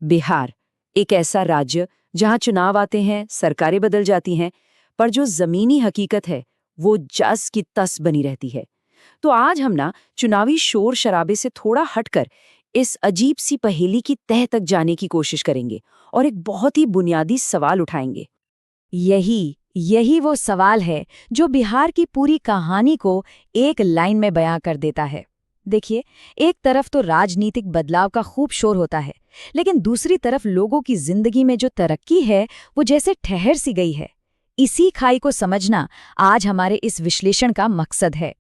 बिहार, एक ऐसा राज्य जहां चुनाव आते हैं, सरकारें बदल जाती हैं, पर जो जमीनी हकीकत है वो जस की तस बनी रहती है। तो आज हम ना चुनावी शोर शराबे से थोड़ा हटकर इस अजीब सी पहेली की तह तक जाने की कोशिश करेंगे और एक बहुत ही बुनियादी सवाल उठाएंगे। यही यही वो सवाल है जो बिहार की पूरी कहानी को एक लाइन में बयां कर देता है। देखिए, एक तरफ तो राजनीतिक बदलाव का खूब शोर होता है, लेकिन दूसरी तरफ लोगों की जिंदगी में जो तरक्की है वो जैसे ठहर सी गई है। इसी खाई को समझना आज हमारे इस विश्लेषण का मकसद है।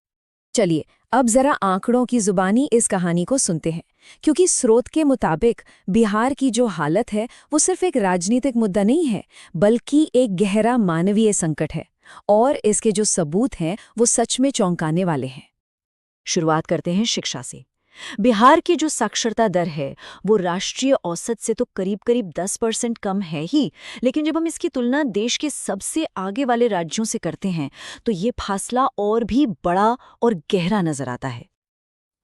चलिए अब जरा आंकड़ों की जुबानी इस कहानी को सुनते हैं, क्योंकि स्रोत के मुताबिक बिहार की जो हालत है वो सिर्फ एक राजनीतिक मुद्दा नहीं है, बल्कि एक गहरा मानवीय संकट है। और इसके जो सबूत हैं वो सच में चौंकाने वाले हैं। शुरुआत करते हैं शिक्षा से। बिहार की जो साक्षरता दर है वो राष्ट्रीय औसत से तो करीब करीब 10% कम है ही, लेकिन जब हम इसकी तुलना देश के सबसे आगे वाले राज्यों से करते हैं तो ये फासला और भी बड़ा और गहरा नजर आता है।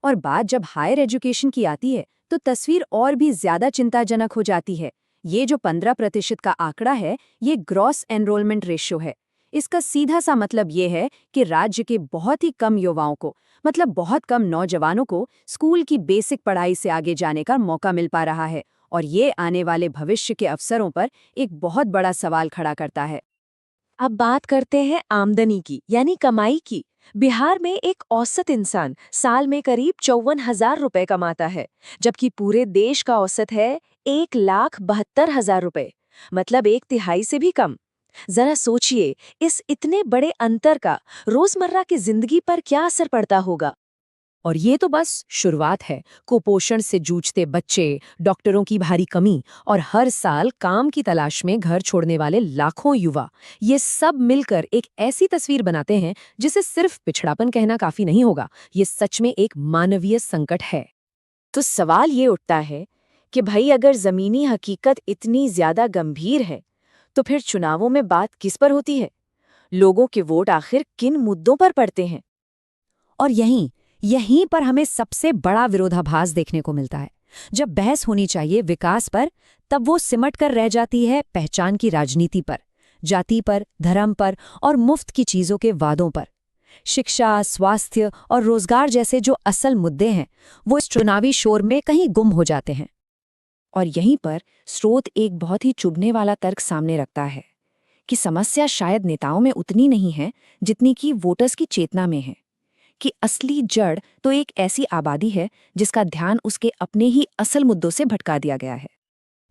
और बात जब हायर एजुकेशन की आती है तो तस्वीर और भी ज्यादा चिंताजनक हो जाती है। ये जो 15% का आंकड़ा है, ये ग्रॉस एनरोलमेंट रेशियो है। इसका सीधा सा मतलब ये है कि राज्य के बहुत ही कम युवाओं को, मतलब बहुत कम नौजवानों को स्कूल की बेसिक पढ़ाई से आगे जाने का मौका मिल पा रहा है। और ये आने वाले भविष्य के अवसरों पर एक बहुत बड़ा सवाल खड़ा करता है। अब बात करते हैं आमदनी की, यानी कमाई की। बिहार में एक औसत इंसान साल में करीब 54,000 रुपए कमाता है, जबकि पूरे देश का औसत है 1,72,000 रुपए, मतलब 1/3 से भी कम। जरा सोचिए, इस इतने बड़े अंतर का रोजमर्रा की जिंदगी पर क्या असर पड़ता होगा। और ये तो बस शुरुआत है। कुपोषण से जूझते बच्चे, डॉक्टरों की भारी कमी और हर साल काम की तलाश में घर छोड़ने वाले लाखों युवा, ये सब मिलकर एक ऐसी तस्वीर बनाते हैं जिसे सिर्फ पिछड़ापन कहना काफी नहीं होगा। ये सच में एक मानवीय संकट है। तो सवाल ये उठता है कि भाई, अगर जमीनी हकीकत इतनी ज्यादा गंभीर है तो फिर चुनावों में बात किस पर होती है? लोगों के वोट आखिर किन मुद्दों पर पड़ते हैं? और यहीं पर हमें सबसे बड़ा विरोधाभास देखने को मिलता है। जब बहस होनी चाहिए विकास पर, तब वो सिमट कर रह जाती है पहचान की राजनीति पर, जाति पर, धर्म पर और मुफ्त की चीजों के वादों पर। शिक्षा, स्वास्थ्य और रोजगार जैसे जो असल मुद्दे हैं वो इस चुनावी शोर में कहीं गुम हो जाते हैं। और यहीं पर स्रोत एक बहुत ही चुभने वाला तर्क सामने रखता है कि समस्या शायद नेताओं में उतनी नहीं है जितनी कि वोटर्स की चेतना में है, कि असली जड़ तो एक ऐसी आबादी है जिसका ध्यान उसके अपने ही असल मुद्दों से भटका दिया गया है।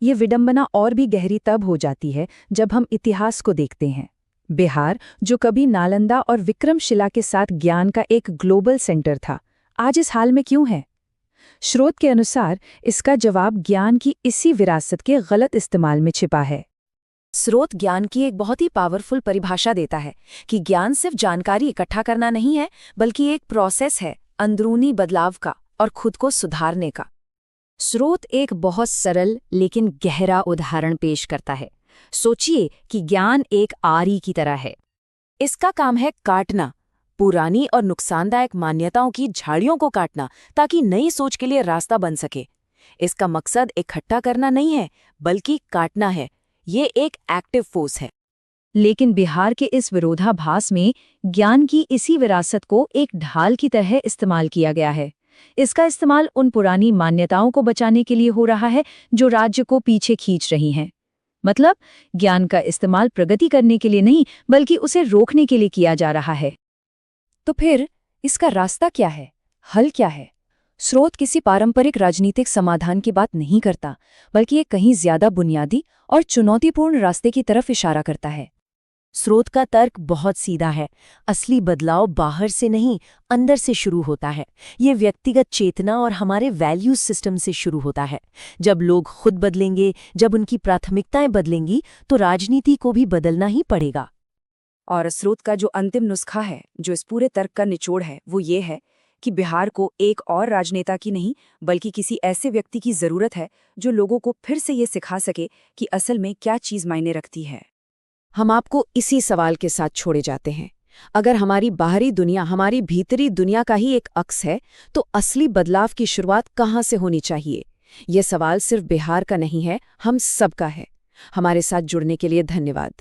ये विडंबना और भी गहरी तब हो जाती है जब हम इतिहास को देखते हैं। बिहार, जो कभी नालंदा और विक्रमशिला के साथ ज्ञान का एक ग्लोबल सेंटर था, आज इस हाल में क्यों है? स्रोत के अनुसार इसका जवाब ज्ञान की इसी विरासत के गलत इस्तेमाल में छिपा है। स्रोत ज्ञान की एक बहुत ही पावरफुल परिभाषा देता है कि ज्ञान सिर्फ जानकारी इकट्ठा करना नहीं है, बल्कि एक प्रोसेस है अंदरूनी बदलाव का और खुद को सुधारने का। स्रोत एक बहुत सरल लेकिन गहरा उदाहरण पेश करता है। सोचिए कि ज्ञान एक आरी की तरह है। इसका काम है काटना, पुरानी और नुकसानदायक मान्यताओं की झाड़ियों को काटना, ताकि नई सोच के लिए रास्ता बन सके। इसका मकसद इकट्ठा करना नहीं है, बल्कि काटना है। ये एक एक्टिव फोर्स है। लेकिन बिहार के इस विरोधाभास में ज्ञान की इसी विरासत को एक ढाल की तरह इस्तेमाल किया गया है। इसका इस्तेमाल उन पुरानी मान्यताओं को बचाने के लिए हो रहा है जो राज्य को पीछे खींच रही हैं। मतलब, ज्ञान का इस्तेमाल प्रगति करने के लिए नहीं, बल्कि उसे रोकने के लिए किया जा रहा है। तो फिर इसका रास्ता क्या है? हल क्या है? स्रोत किसी पारंपरिक राजनीतिक समाधान की बात नहीं करता, बल्कि एक कहीं ज्यादा बुनियादी और चुनौतीपूर्ण रास्ते की तरफ इशारा करता है। स्रोत का तर्क बहुत सीधा है। असली बदलाव बाहर से नहीं, अंदर से शुरू होता है। ये व्यक्तिगत चेतना और हमारे वैल्यूज सिस्टम से शुरू होता है। जब लोग खुद बदलेंगे, जब उनकी प्राथमिकताएं बदलेंगी, तो राजनीति को भी बदलना ही पड़ेगा। और स्रोत का जो अंतिम नुस्खा है, जो इस पूरे तर्क का निचोड़ है, वो ये है कि बिहार को एक और राजनेता की नहीं, बल्कि किसी ऐसे व्यक्ति की जरूरत है जो लोगों को फिर से ये सिखा सके कि असल में क्या चीज मायने रखती है। हम आपको इसी सवाल के साथ छोड़े जाते हैं। अगर हमारी बाहरी दुनिया हमारी भीतरी दुनिया का ही एक अक्स है, तो असली बदलाव की शुरुआत कहाँ से होनी चाहिए? ये सवाल सिर्फ बिहार का नहीं है, हम सबका है। हमारे साथ जुड़ने के लिए धन्यवाद।